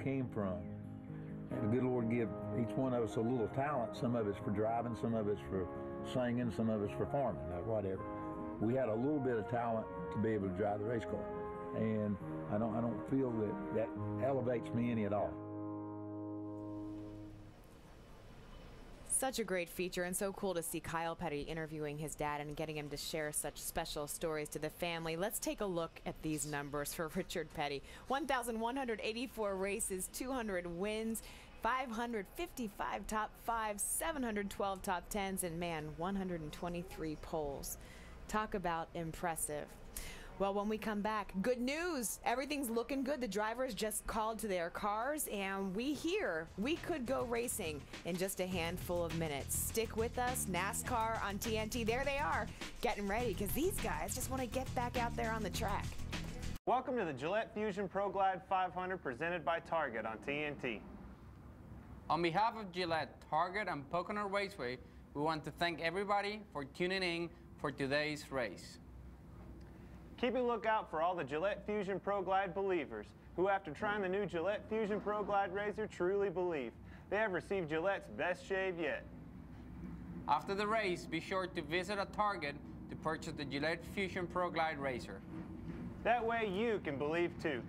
came from. And the good Lord give each one of us a little talent. Some of it's for driving, some of it's for singing, some of it's for farming, or whatever. We had a little bit of talent to be able to drive the race car, and I don't feel that elevates me any at all. Such a great feature, and so cool to see Kyle Petty interviewing his dad and getting him to share such special stories to the family. Let's take a look at these numbers for Richard Petty. 1,184 races, 200 wins, 555 top fives, 712 top tens, and man, 123 poles. Talk about impressive. Well, when we come back, good news. Everything's looking good. The drivers just called to their cars, and we could go racing in just a handful of minutes. Stick with us. NASCAR on TNT. There they are, getting ready, because these guys just want to get back out there on the track. Welcome to the Gillette Fusion ProGlide 500 presented by Target on TNT. On behalf of Gillette, Target, and Pocono Raceway, we want to thank everybody for tuning in for today's race. Keep a lookout for all the Gillette Fusion ProGlide believers who, after trying the new Gillette Fusion ProGlide razor, truly believe they have received Gillette's best shave yet. After the race, be sure to visit a Target to purchase the Gillette Fusion ProGlide razor. That way you can believe too.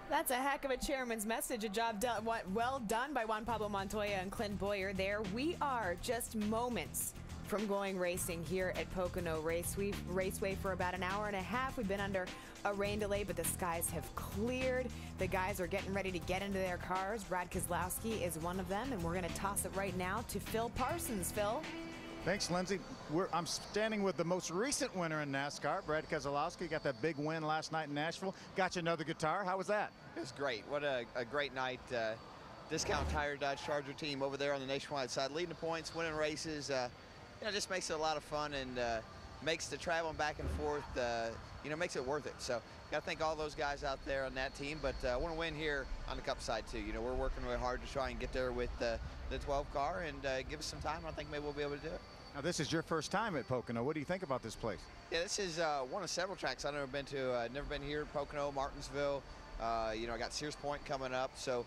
That's a heck of a chairman's message. A job done, well done by Juan Pablo Montoya and Clint Boyer there. We are just moments from going racing here at Pocono Raceway for about an hour and a half. We've been under a rain delay, but the skies have cleared. The guys are getting ready to get into their cars. Brad Keselowski is one of them, and we're going to toss it right now to Phil Parsons. Phil? Thanks, Lindsay. I'm standing with the most recent winner in NASCAR, Brad Keselowski. Got that big win last night in Nashville. Got you another guitar. How was that? It was great. What a great night. Discount Tire Dodge Charger team over there on the nationwide side, leading the points, winning races. You know, just makes it a lot of fun, and makes the traveling back and forth, you know, makes it worth it. So got to thank all those guys out there on that team, but I want to win here on the Cup side too. You know, we're working really hard to try and get there with the 12 car, and give us some time. I think maybe we'll be able to do it. Now, this is your first time at Pocono. What do you think about this place? Yeah, this is one of several tracks I've never been to. I've never been here in Pocono, Martinsville. You know, I got Sears Point coming up, so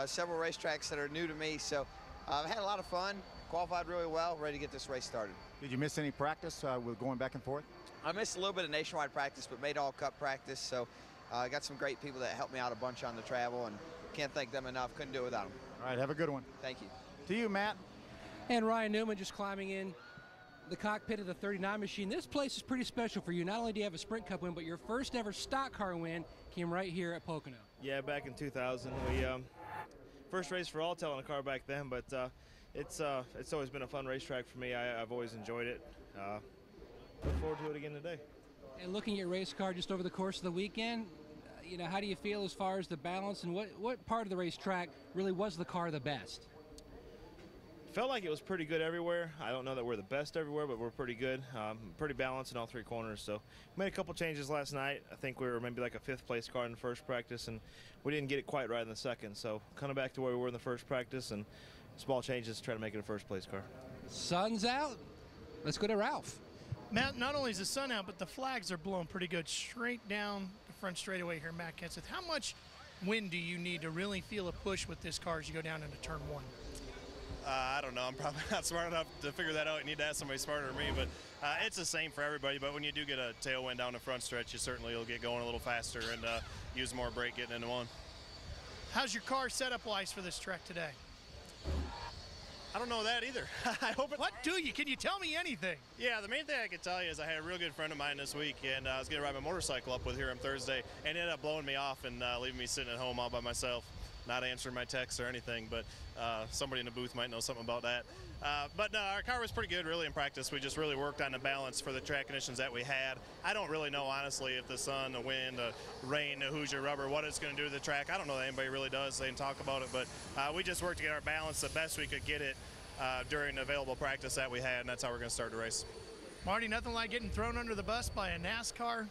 several racetracks that are new to me. So I've had a lot of fun. Qualified really well, ready to get this race started. Did you miss any practice with going back and forth? I missed a little bit of nationwide practice, but made all Cup practice. So I got some great people that helped me out a bunch on the travel, and can't thank them enough. Couldn't do it without them. All right, have a good one. Thank you. To you, Matt. And Ryan Newman just climbing in the cockpit of the 39 machine. This place is pretty special for you. Not only do you have a Sprint Cup win, but your first ever stock car win came right here at Pocono. Yeah, back in 2000. We first race for Alltel in a car back then, but it's always been a fun racetrack for me. I've always enjoyed it. Look forward to it again today. And looking at race car just over the course of the weekend, you know, how do you feel as far as the balance, and what part of the racetrack really was the car the best? Felt like it was pretty good everywhere. I don't know that we're the best everywhere, but we're pretty good. Pretty balanced in all three corners. So made a couple changes last night. I think we were maybe like a 5th place car in the first practice, and we didn't get it quite right in the second. So kind of back to where we were in the first practice, and small changes to try to make it a first place car. Sun's out. Let's go to Ralph. Matt, not only is the sun out, but the flags are blowing pretty good straight down the front straightaway here, Matt Kenseth. How much wind do you need to really feel a push with this car as you go down into turn 1? I don't know. I'm probably not smart enough to figure that out. You need to ask somebody smarter than me, but it's the same for everybody. But when you do get a tailwind down the front stretch, you certainly will get going a little faster and use more brake getting into one. How's your car setup-wise for this trek today? I don't know that either. I hope it. What do you? Can you tell me anything? Yeah, the main thing I can tell you is I had a real good friend of mine this week, and I was going to ride my motorcycle up with here on Thursday, and it ended up blowing me off and leaving me sitting at home all by myself, not answering my texts or anything, but somebody in the booth might know something about that. But no, our car was pretty good really in practice. We just really worked on the balance for the track conditions that we had. I don't really know, honestly, if the sun, the wind, the rain, the Hoosier rubber, what it's going to do to the track. I don't know that anybody really does. They can talk about it, but we just worked to get our balance the best we could get it during the available practice that we had, and that's how we're going to start the race. Marty, nothing like getting thrown under the bus by a NASCAR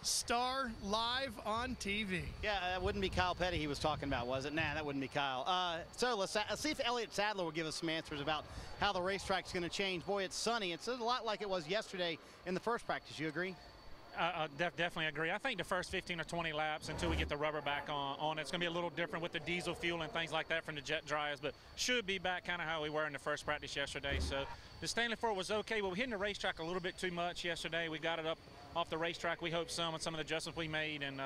star live on TV. Yeah, that wouldn't be Kyle Petty he was talking about, was it? Nah, that wouldn't be Kyle. So let's see if Elliott Sadler will give us some answers about how the racetrack's going to change. Boy, it's sunny. It's a lot like it was yesterday in the first practice. You agree? Definitely agree. I think the first 15 or 20 laps until we get the rubber back on it's going to be a little different with the diesel fuel and things like that from the jet dryers, but should be back kind of how we were in the first practice yesterday. So the Stanley Ford was okay, but we hit the racetrack a little bit too much yesterday. We got it up off the racetrack, we hope some, and some of the adjustments we made, and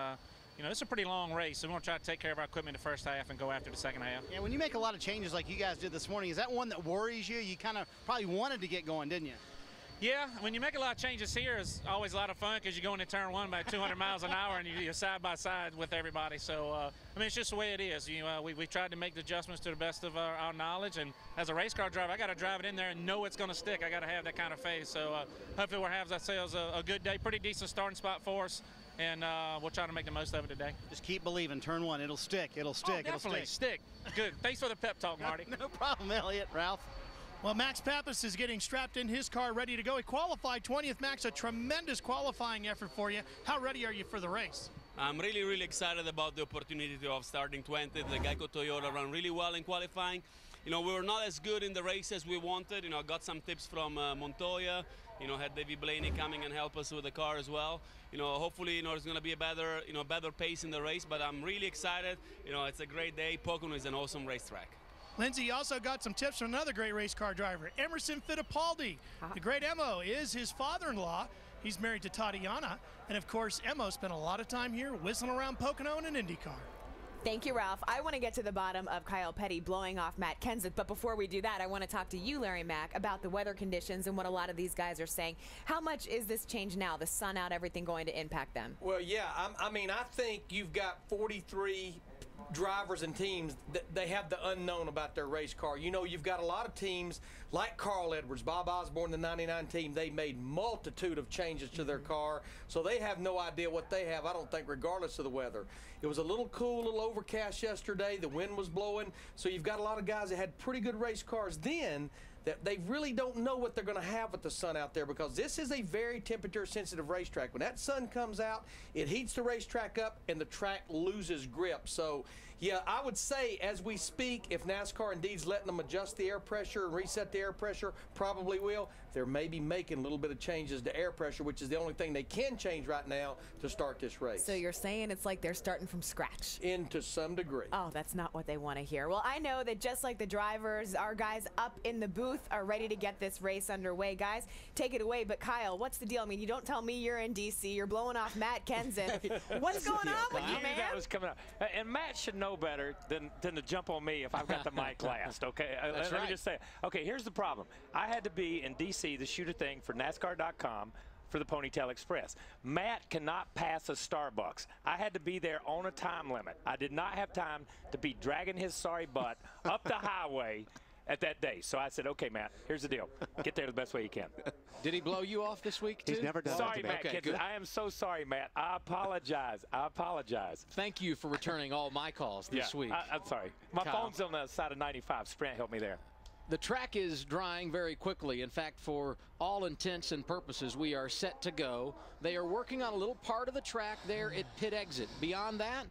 you know, it's a pretty long race, so we want to try to take care of our equipment in the first half and go after the second half. Yeah, when you make a lot of changes like you guys did this morning, is that one that worries you? You kind of probably wanted to get going, didn't you? Yeah, when you make a lot of changes here, it's always a lot of fun because you go into turn one by 200 miles an hour and you're side by side with everybody. So, I mean, it's just the way it is. You know, we tried to make the adjustments to the best of our knowledge. And as a race car driver, I got to drive it in there and know it's going to stick. I got to have that kind of faith. So, hopefully we'll have ourselves a good day, pretty decent starting spot for us. And we'll try to make the most of it today. Just keep believing. Turn one, it'll stick. It'll stick. Definitely stick. Good. Thanks for the pep talk, Marty. No problem, Elliott. Ralph. Well, Max Pappas is getting strapped in his car, ready to go. He qualified 20th. Max, a tremendous qualifying effort for you. How ready are you for the race? I'm really excited about the opportunity of starting 20th. The Geico Toyota ran really well in qualifying. You know, we were not as good in the race as we wanted. You know, I got some tips from Montoya. You know, had Davey Blaney coming and help us with the car as well. You know, hopefully, you know, there's going to be a better pace in the race. But I'm really excited. You know, it's a great day. Pocono is an awesome racetrack. Lindsay also got some tips from another great race car driver, Emerson Fittipaldi. The great Emo is his father-in-law. He's married to Tatiana. And, of course, Emo spent a lot of time here whistling around Pocono in an Indy car. Thank you, Ralph. I want to get to the bottom of Kyle Petty blowing off Matt Kenseth, but before we do that, I want to talk to you, Larry Mack, about the weather conditions and what a lot of these guys are saying. How much is this change now, the sun out, everything going to impact them? Well, yeah, I mean, I think you've got 43 drivers and teams that they have the unknown about their race car. You know, you've got a lot of teams like Carl Edwards, Bob Osborne, the 99 team. They made multitude of changes to their car, so they have no idea what they have, I don't think, regardless of the weather. It was a little cool, a little overcast yesterday. The wind was blowing, so you've got a lot of guys that had pretty good race cars then that they really don't know what they're going to have with the sun out there, because this is a very temperature-sensitive racetrack. When that sun comes out, it heats the racetrack up, and the track loses grip. So, yeah, I would say as we speak, if NASCAR indeed's letting them adjust the air pressure and reset the air pressure, probably will. They're maybe making a little bit of changes to air pressure, which is the only thing they can change right now to start this race. So you're saying it's like they're starting from scratch? To some degree. Oh, that's not what they want to hear. Well, I know that just like the drivers, our guys up in the booth are ready to get this race underway. Guys, take it away. But Kyle, what's the deal? I mean, you don't tell me you're in D.C. You're blowing off Matt Kenseth. What's going on with you, man? That was coming up. And Matt should know better than to jump on me if I've got the mic last, okay? Let me just say, okay, here's the problem. I had to be in D.C. to shoot a thing for NASCAR.com for the Ponytail Express. Matt cannot pass a Starbucks. I had to be there on a time limit. I did not have time to be dragging his sorry butt up the highway at that day. So I said, okay, Matt, here's the deal. Get there the best way you can. Did he blow you off this week, too? He's never done Sorry, that to me. Matt. Okay, I am so sorry, Matt. I apologize. I apologize. Thank you for returning all my calls this week. I'm sorry. My phone's on the side of 95. Sprint helped me there. The track is drying very quickly. In fact, for all intents and purposes, we are set to go. They are working on a little part of the track there at pit exit. Beyond that,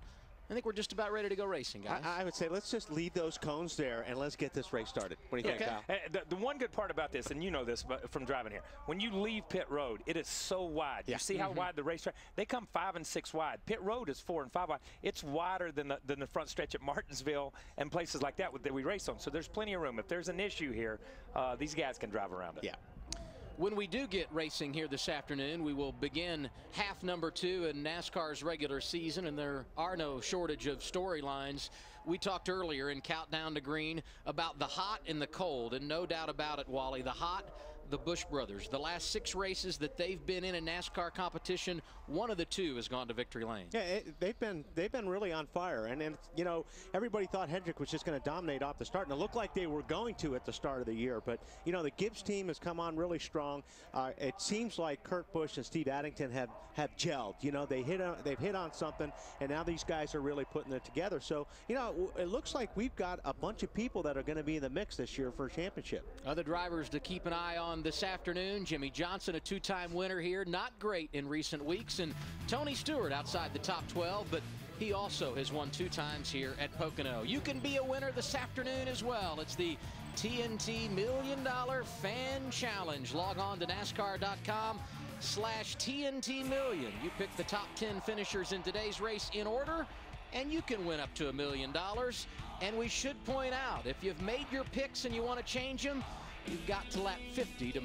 I think we're just about ready to go racing, guys. I would say let's just leave those cones there and let's get this race started. What do you think, Kyle? The one good part about this, and you know this from driving here, when you leave pit road, it is so wide. You see how wide the racetrack? They come 5 and 6 wide. Pit road is 4 and 5 wide. It's wider than the front stretch at Martinsville and places like that that we race on. So there's plenty of room. If there's an issue here, these guys can drive around it. Yeah. When we do get racing here this afternoon, we will begin half number 2 in NASCAR's regular season, and there are no shortage of storylines. We talked earlier in Countdown to Green about the hot and the cold, and no doubt about it, Wally, the hot, the Busch brothers. The last 6 races that they've been in a NASCAR competition, one of the 2 has gone to victory lane. Yeah, they've been really on fire, and you know, everybody thought Hendrick was just going to dominate off the start, and it looked like they were going to at the start of the year. But you know, the Gibbs team has come on really strong. It seems like Kurt Busch and Steve Addington have gelled. You know, they've hit on something, and now these guys are really putting it together. So you know, it looks like we've got a bunch of people that are going to be in the mix this year for a championship. Other drivers to keep an eye on this afternoon: Jimmy Johnson, a 2-time winner here, not great in recent weeks, and Tony Stewart outside the top 12, but he also has won 2 times here at Pocono. You can be a winner this afternoon as well. It's the TNT $1 Million Fan Challenge. Log on to NASCAR.com. TNT Million. You pick the top 10 finishers in today's race in order, and you can win up to $1 million. And we should point out, if you've made your picks and you want to change them, you've got to lap 50 to